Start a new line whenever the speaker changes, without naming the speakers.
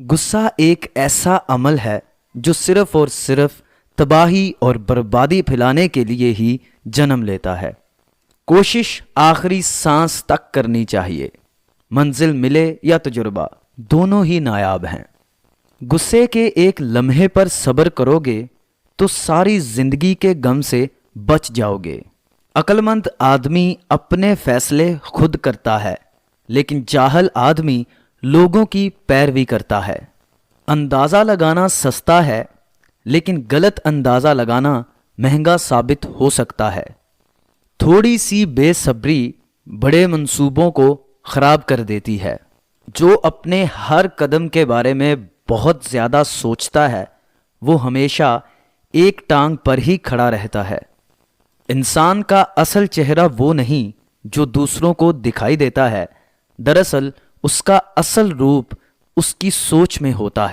غصہ ایک ایسا عمل ہے جو صرف اور صرف تباہی اور بربادی پھیلانے کے لیے ہی جنم لیتا ہے۔ کوشش آخری سانس تک کرنی چاہیے۔ منزل ملے یا تجربہ، دونوں ہی نایاب ہیں۔ غصے کے ایک لمحے پر صبر کرو گے تو ساری زندگی کے غم سے بچ جاؤ گے۔ عقل مند آدمی اپنے فیصلے خود کرتا ہے، لیکن جاہل آدمی لوگوں کی پیروی کرتا ہے۔ اندازہ لگانا سستا ہے، لیکن غلط اندازہ لگانا مہنگا ثابت ہو سکتا ہے۔ تھوڑی سی بے صبری بڑے منصوبوں کو خراب کر دیتی ہے۔ جو اپنے ہر قدم کے بارے میں بہت زیادہ سوچتا ہے وہ ہمیشہ ایک ٹانگ پر ہی کھڑا رہتا ہے۔ انسان کا اصل چہرہ وہ نہیں جو دوسروں کو دکھائی دیتا ہے، دراصل اس کا اصل روپ اس کی سوچ میں ہوتا ہے۔